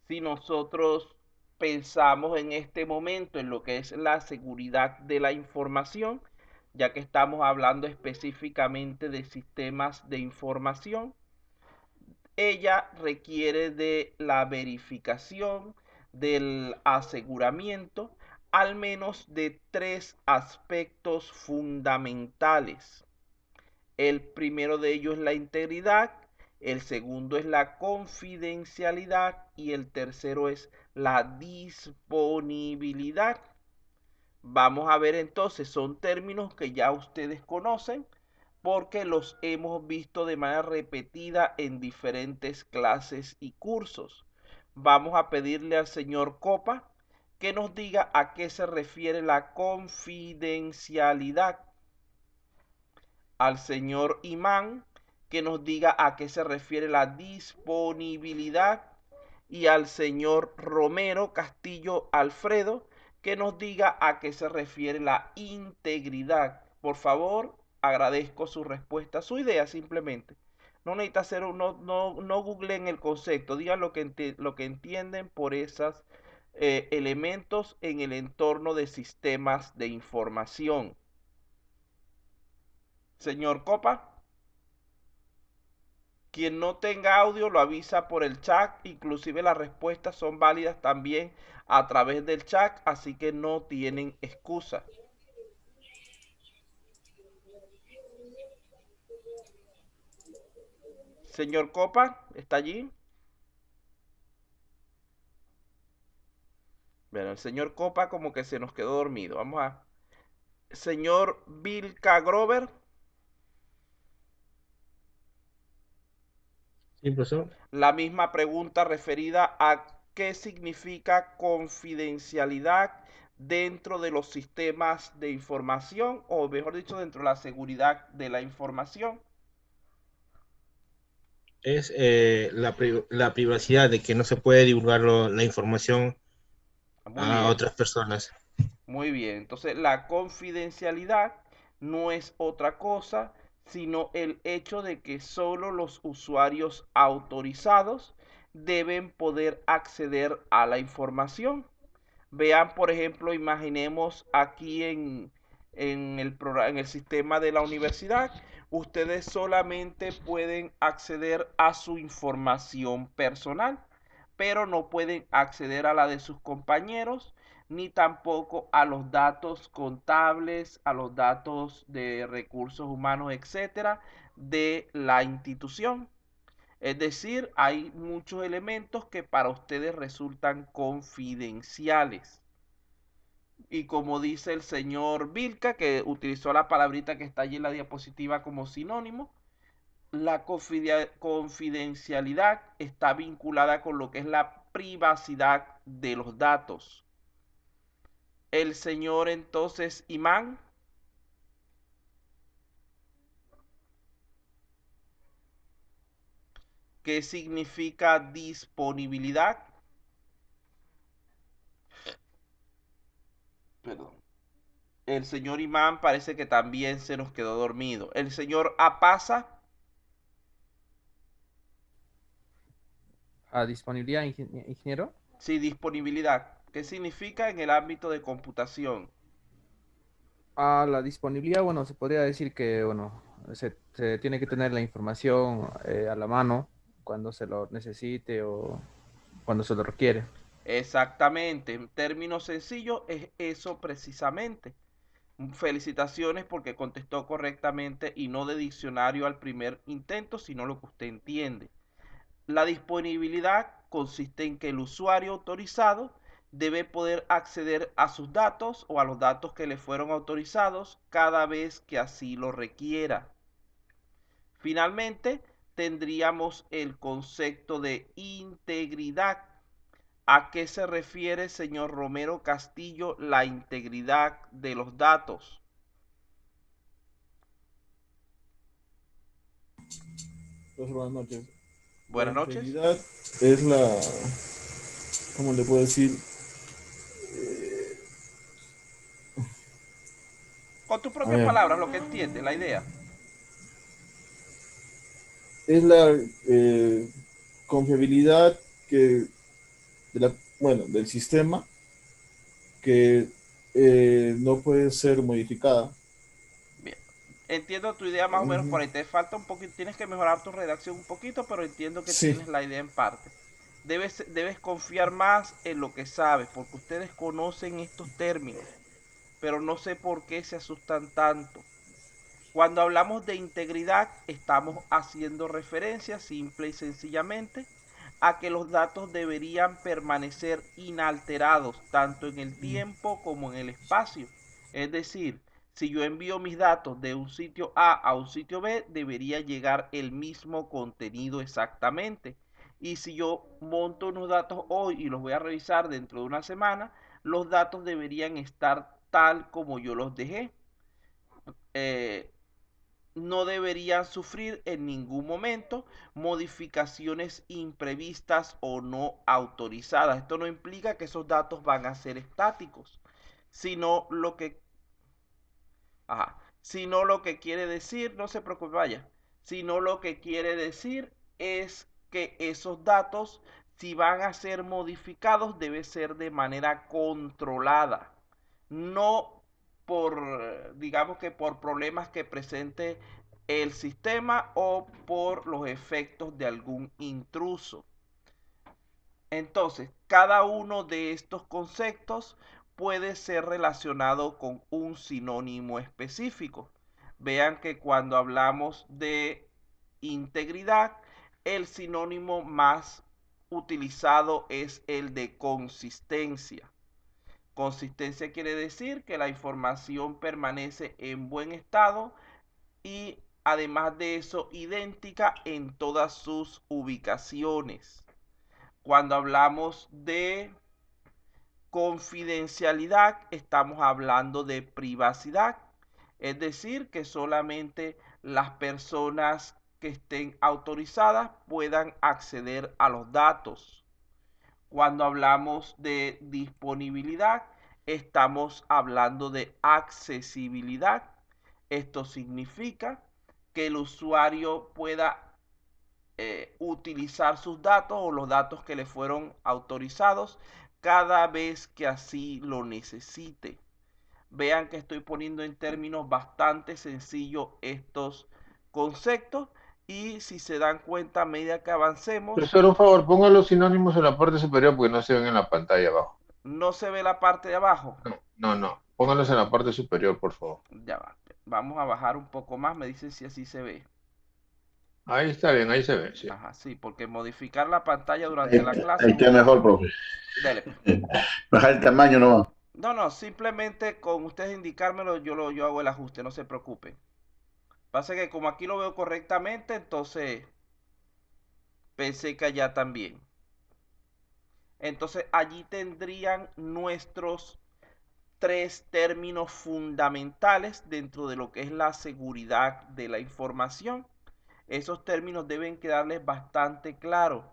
si nosotros pensamos en este momento en lo que es la seguridad de la información, ya que estamos hablando específicamente de sistemas de información, ella requiere de la verificación, del aseguramiento, al menos de tres aspectos fundamentales. El primero de ellos es la integridad, el segundo es la confidencialidad y el tercero es la disponibilidad. Vamos a ver entonces, son términos que ya ustedes conocen porque los hemos visto de manera repetida en diferentes clases y cursos. Vamos a pedirle al señor Copa que nos diga a qué se refiere la confidencialidad, al señor Imán que nos diga a qué se refiere la disponibilidad y al señor Romero Castillo Alfredo que nos diga a qué se refiere la integridad. Por favor, agradezco su respuesta, su idea simplemente. No necesita hacer, no googleen el concepto, digan lo que entienden por esos elementos en el entorno de sistemas de información. Señor Copa. Quien no tenga audio lo avisa por el chat, inclusive las respuestas son válidas también a través del chat, así que no tienen excusa. Señor Copa, ¿está allí? Bueno, el señor Copa como que se nos quedó dormido. Vamos a... Señor Vilca Grover, Sí, profesor. la misma pregunta referida a qué significa confidencialidad dentro de los sistemas de información, o mejor dicho, dentro de la seguridad de la información. Es la privacidad de que no se puede divulgar la información Muy a bien. otras personas. Muy bien, entonces la confidencialidad no es otra cosa sino el hecho de que solo los usuarios autorizados deben poder acceder a la información. Vean, por ejemplo, imaginemos aquí en el sistema de la universidad, ustedes solamente pueden acceder a su información personal, pero no pueden acceder a la de sus compañeros, ni tampoco a los datos contables, a los datos de recursos humanos, etcétera, de la institución. Es decir, hay muchos elementos que para ustedes resultan confidenciales. Y como dice el señor Vilca, que utilizó la palabrita que está allí en la diapositiva como sinónimo, la confidencialidad está vinculada con lo que es la privacidad de los datos. El señor entonces Imán, ¿qué significa disponibilidad? Perdón. El señor Imán parece que también se nos quedó dormido. El señor Apasa, A disponibilidad, ingeniero. sí, disponibilidad. ¿Qué significa en el ámbito de computación? A la disponibilidad, bueno, se podría decir que, bueno, se tiene que tener la información a la mano cuando se lo necesite o cuando se lo requiere. Exactamente, en términos sencillos es eso precisamente. Felicitaciones porque contestó correctamente y no de diccionario al primer intento, sino lo que usted entiende. La disponibilidad consiste en que el usuario autorizado debe poder acceder a sus datos o a los datos que le fueron autorizados cada vez que así lo requiera. Finalmente, tendríamos el concepto de integridad. ¿A qué se refiere, señor Romero Castillo, la integridad de los datos? Pues, buenas noches. La Buenas noches. integridad es la, ¿cómo le puedo decir? Con tus A propias ver, palabras, lo que entiendes, la idea. es la confiabilidad que, del sistema que no puede ser modificada. Bien. Entiendo tu idea más o menos por Ujú. ahí. Te falta un poquito, tienes que mejorar tu redacción un poquito, pero entiendo que Sí, tienes la idea en parte. Debes confiar más en lo que sabes, porque ustedes conocen estos términos, pero no sé por qué se asustan tanto. Cuando hablamos de integridad, estamos haciendo referencia simple y sencillamente a que los datos deberían permanecer inalterados tanto en el tiempo como en el espacio. Es decir, si yo envío mis datos de un sitio A un sitio B, debería llegar el mismo contenido exactamente. Y si yo monto unos datos hoy y los voy a revisar dentro de una semana, los datos deberían estar tal como yo los dejé. Eh, no deberían sufrir en ningún momento modificaciones imprevistas o no autorizadas. Esto no implica que esos datos van a ser estáticos, sino lo que, sino lo que quiere decir, no se preocupe, vaya, sino lo que quiere decir es que esos datos, si van a ser modificados, debe ser de manera controlada, no por, digamos que por problemas que presente el sistema o por los efectos de algún intruso. Entonces, cada uno de estos conceptos puede ser relacionado con un sinónimo específico. Vean que cuando hablamos de integridad, el sinónimo más utilizado es el de consistencia. Consistencia quiere decir que la información permanece en buen estado y además de eso idéntica en todas sus ubicaciones. Cuando hablamos de confidencialidad, estamos hablando de privacidad, es decir, que solamente las personas que estén autorizadas puedan acceder a los datos. Cuando hablamos de disponibilidad, estamos hablando de accesibilidad. Esto significa que el usuario pueda utilizar sus datos o los datos que le fueron autorizados cada vez que así lo necesite. Vean que estoy poniendo en términos bastante sencillos estos conceptos y si se dan cuenta a medida que avancemos, Profesor, un favor, ponga los sinónimos en la parte superior porque no se ven en la pantalla abajo. no se ve la parte de abajo. No. Póngalos en la parte superior, por favor. Ya va. Vamos a bajar un poco más, me dicen si así se ve. Ahí está bien, ahí se ve, sí. Ajá, sí, porque modificar la pantalla durante Ahí, la clase ahí es un está mejor, problema. profe. Dele, pues. Bajar el tamaño nomás. No, simplemente con ustedes indicármelo, yo hago el ajuste, no se preocupen. Pasa que como aquí lo veo correctamente, entonces pensé que allá también. Entonces allí tendrían nuestros tres términos fundamentales dentro de lo que es la seguridad de la información. Esos términos deben quedarles bastante claros,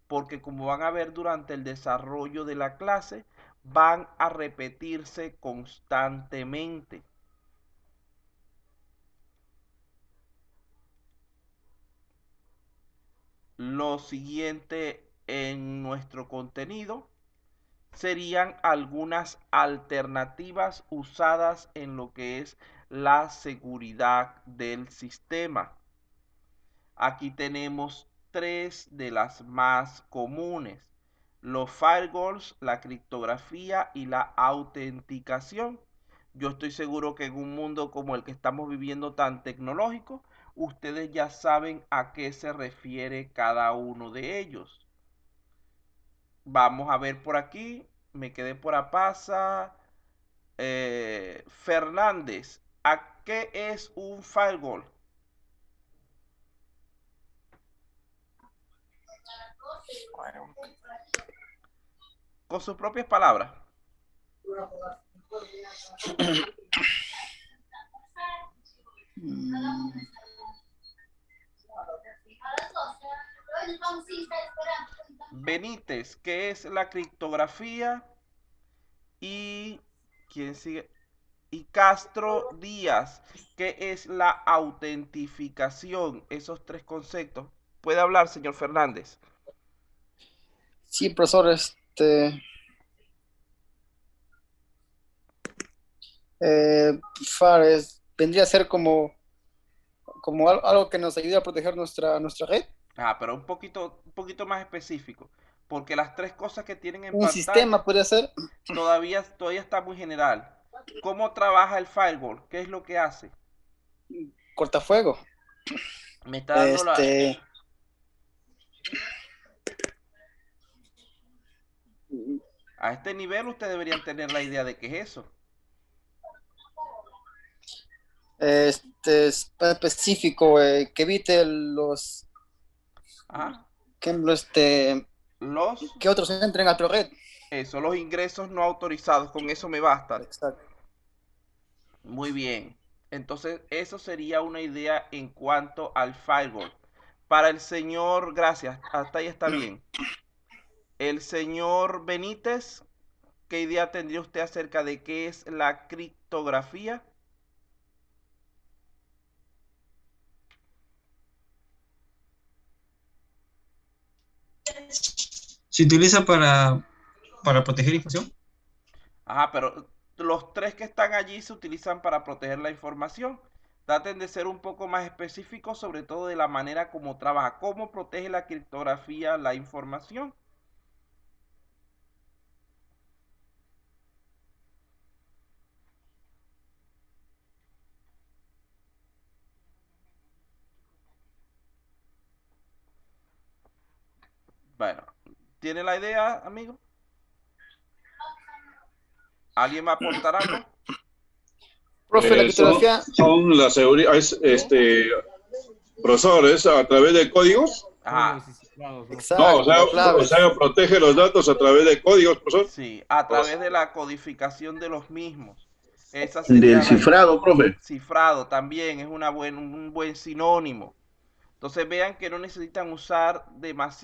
porque como van a ver durante el desarrollo de la clase, van a repetirse constantemente. Lo siguiente en nuestro contenido serían algunas alternativas usadas en lo que es la seguridad del sistema. Aquí tenemos tres de las más comunes: los firewalls, la criptografía y la autenticación. Yo estoy seguro que en un mundo como el que estamos viviendo tan tecnológico, ustedes ya saben a qué se refiere cada uno de ellos. Vamos a ver por aquí, me quedé por Apasa. Fernández, ¿a qué es un firewall? Con sus propias palabras. Benítez, ¿qué es la criptografía? Y ¿quién sigue? Y Castro Díaz, ¿qué es la autentificación? Esos tres conceptos. ¿Puede hablar, señor Fernández? Sí, profesores. Vendría a ser como algo que nos ayude a proteger nuestra red. Pero un poquito más específico, porque las tres cosas que tienen en Un pantalla sistema puede ser. todavía está muy general. ¿Cómo trabaja el firewall? ¿Qué es lo que hace? Cortafuego. Me está dando A este nivel ustedes deberían tener la idea de qué es eso. Es específico, que evite los... Ajá. Que otros entren a tu red. Eso, los ingresos no autorizados, con eso me basta. Exacto. Muy bien. Entonces, eso sería una idea en cuanto al firewall. Para el señor, gracias, hasta ahí está bien. El señor Benítez, ¿qué idea tendría usted acerca de qué es la criptografía? Se utiliza para proteger información. Ajá, pero los tres que están allí se utilizan para proteger la información. Traten de ser un poco más específicos, sobre todo de la manera como trabaja. ¿Cómo protege la criptografía la información? Bueno, ¿tiene la idea, amigo? ¿Alguien va a aportar algo? Profe, la criptografía... Son la seguridad, profesores, a través de códigos. Ajá. Exacto, o sea, protege los datos a través de códigos, profesor. Sí, a través de la codificación de los mismos. Esa sería Del cifrado, profe. Cifrado también es un buen sinónimo. Entonces vean que no necesitan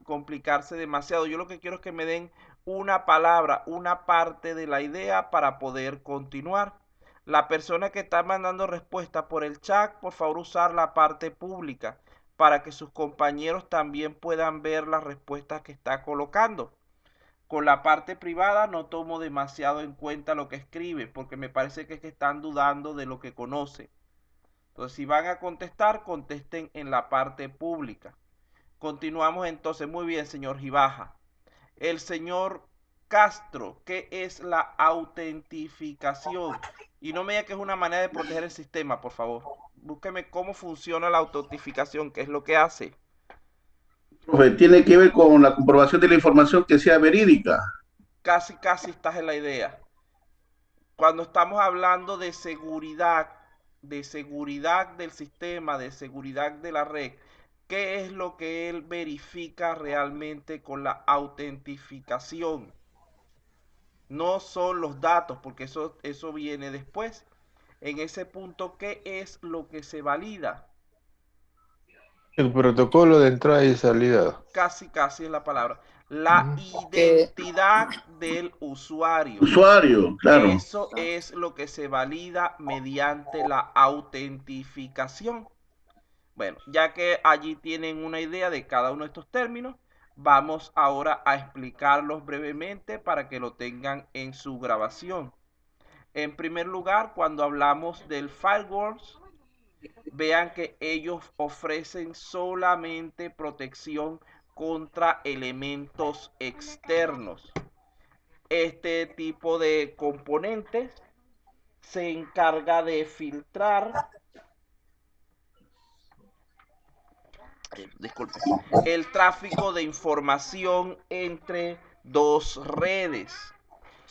complicarse demasiado. Yo lo que quiero es que me den una palabra, una parte de la idea para poder continuar. La persona que está mandando respuesta por el chat, por favor usar la parte pública para que sus compañeros también puedan ver las respuestas que está colocando. Con la parte privada no tomo demasiado en cuenta lo que escribe, porque me parece que están dudando de lo que conocen. Entonces, si van a contestar, contesten en la parte pública. Continuamos entonces. Muy bien, señor Gibaja. El señor Castro, ¿qué es la autentificación? Y no me diga que es una manera de proteger el sistema, por favor. Búsqueme cómo funciona la autentificación, qué es lo que hace. Profe, tiene que ver con la comprobación de la información que sea verídica. Casi estás en la idea. Cuando estamos hablando de seguridad del sistema, de seguridad de la red, ¿qué es lo que él verifica realmente con la autentificación? No son los datos, porque eso viene después. En ese punto, ¿qué es lo que se valida? El protocolo de entrada y salida. Casi es la palabra. La identidad del usuario. Usuario, claro. Eso es lo que se valida mediante la autentificación. Bueno, ya que allí tienen una idea de cada uno de estos términos, vamos ahora a explicarlos brevemente para que lo tengan en su grabación. En primer lugar, cuando hablamos del firewall, vean que ellos ofrecen solamente protección contra elementos externos. Este tipo de componentes se encarga de filtrar el tráfico de información entre dos redes.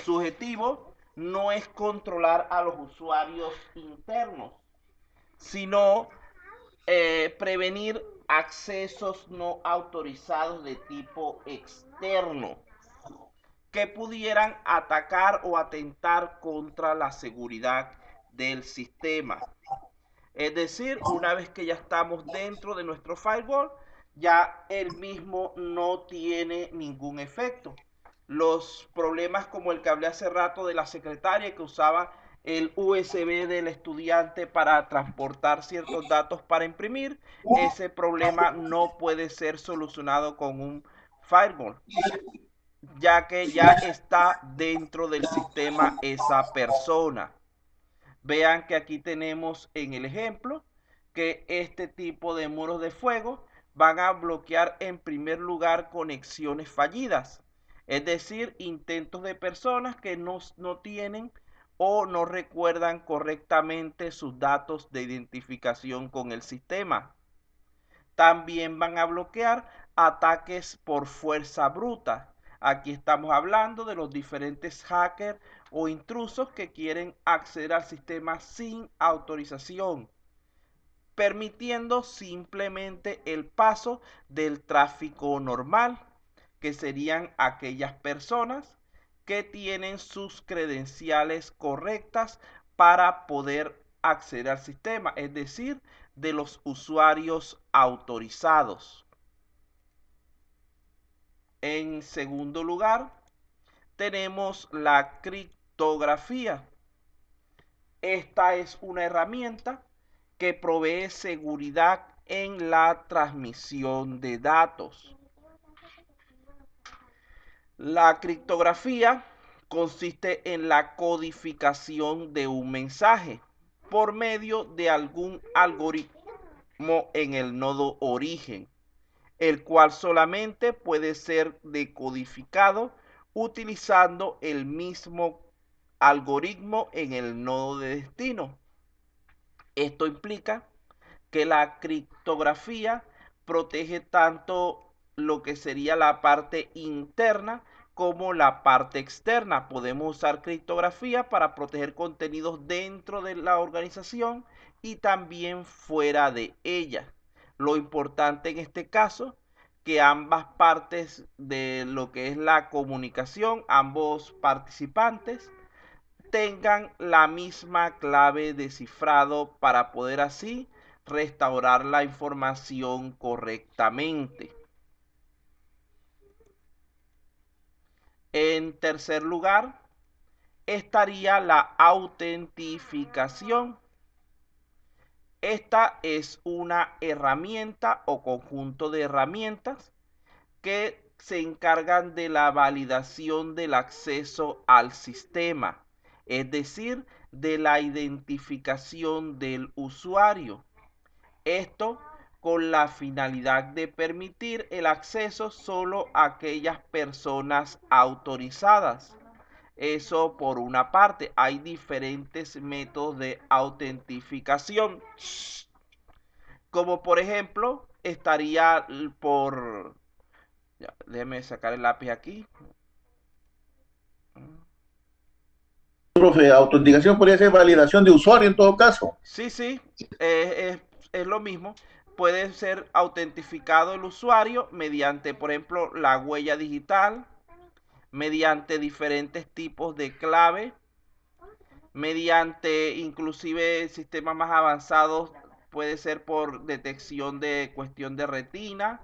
Su objetivo no es controlar a los usuarios internos, sino prevenir accesos no autorizados de tipo externo que pudieran atacar o atentar contra la seguridad del sistema. Es decir, una vez que ya estamos dentro de nuestro firewall, ya el mismo no tiene ningún efecto. Los problemas como el que hablé hace rato de la secretaria que usaba el USB del estudiante para transportar ciertos datos para imprimir, ese problema no puede ser solucionado con un firewall. ya que ya está dentro del sistema esa persona. Vean que aquí tenemos en el ejemplo que este tipo de muros de fuego van a bloquear en primer lugar conexiones fallidas, es decir, intentos de personas que no tienen o no recuerdan correctamente sus datos de identificación con el sistema. También van a bloquear ataques por fuerza bruta. Aquí estamos hablando de los diferentes hackers o intrusos que quieren acceder al sistema sin autorización, permitiendo simplemente el paso del tráfico normal, que serían aquellas personas que tienen sus credenciales correctas para poder acceder al sistema, es decir, de los usuarios autorizados. En segundo lugar, tenemos la criptografía. Esta es una herramienta que provee seguridad en la transmisión de datos. La criptografía consiste en la codificación de un mensaje por medio de algún algoritmo en el nodo origen, el cual solamente puede ser decodificado utilizando el mismo algoritmo en el nodo de destino. Esto implica que la criptografía protege tanto lo que sería la parte interna como la parte externa. Podemos usar criptografía para proteger contenidos dentro de la organización y también fuera de ella. Lo importante en este caso, que ambas partes de lo que es la comunicación, ambos participantes, tengan la misma clave de cifrado para poder así restaurar la información correctamente. En tercer lugar, estaría la autentificación. Esta es una herramienta o conjunto de herramientas que se encargan de la validación del acceso al sistema, es decir, de la identificación del usuario. Esto con la finalidad de permitir el acceso solo a aquellas personas autorizadas. Eso por una parte. Hay diferentes métodos de autentificación, como por ejemplo estaría por... Ya, déjeme sacar el lápiz aquí. Profe, autenticación podría ser validación de usuario en todo caso. Sí, es lo mismo. Puede ser autentificado el usuario mediante, por ejemplo, la huella digital, mediante diferentes tipos de clave, mediante inclusive sistemas más avanzados, puede ser por detección de cuestión de retina,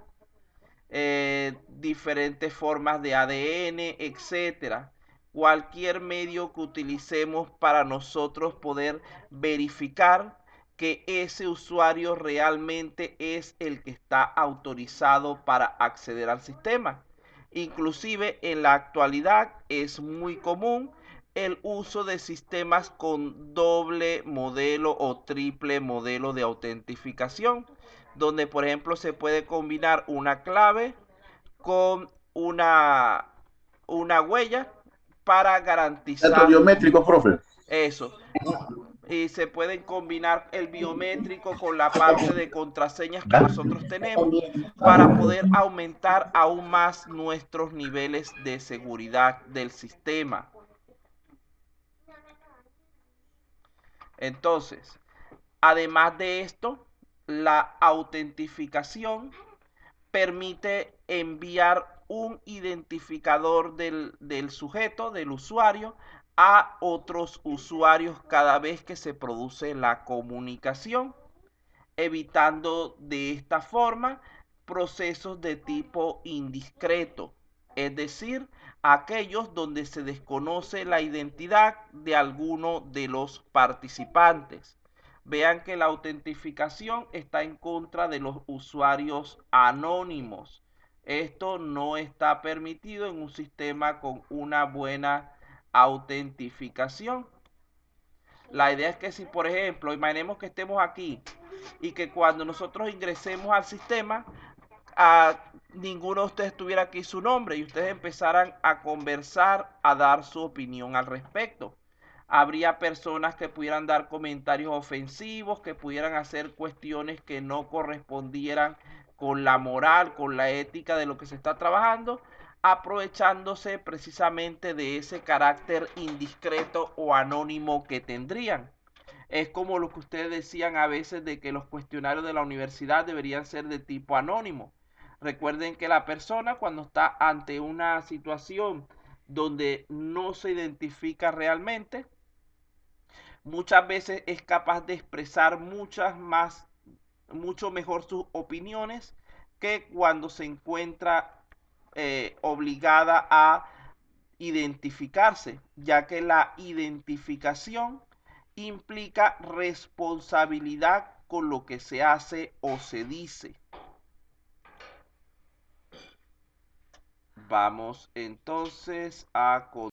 diferentes formas de ADN, etcétera. Cualquier medio que utilicemos para nosotros poder verificar que ese usuario realmente es el que está autorizado para acceder al sistema. Inclusive en la actualidad es muy común el uso de sistemas con doble modelo o triple modelo de autentificación, donde por ejemplo se puede combinar una clave con una huella para garantizar Datos biométricos, profe. eso. Y se pueden combinar el biométrico con la parte de contraseñas que nosotros tenemos para poder aumentar aún más nuestros niveles de seguridad del sistema. Entonces, además de esto, la autentificación permite enviar un identificador del sujeto, del usuario, a otros usuarios cada vez que se produce la comunicación, evitando de esta forma procesos de tipo indiscreto, es decir, aquellos donde se desconoce la identidad de alguno de los participantes. Vean que la autentificación está en contra de los usuarios anónimos, Esto no está permitido en un sistema con una buena autentificación. La idea es que si, por ejemplo, imaginemos que estemos aquí y que cuando nosotros ingresemos al sistema, ninguno de ustedes tuviera aquí su nombre y ustedes empezaran a conversar, a dar su opinión al respecto. Habría personas que pudieran dar comentarios ofensivos, que pudieran hacer cuestiones que no correspondieran con la moral, con la ética de lo que se está trabajando, aprovechándose precisamente de ese carácter indiscreto o anónimo que tendrían. Es como lo que ustedes decían a veces de que los cuestionarios de la universidad deberían ser de tipo anónimo. Recuerden que la persona cuando está ante una situación donde no se identifica realmente, muchas veces es capaz de expresar mucho mejor sus opiniones que cuando se encuentra obligada a identificarse, ya que la identificación implica responsabilidad con lo que se hace o se dice. Vamos entonces a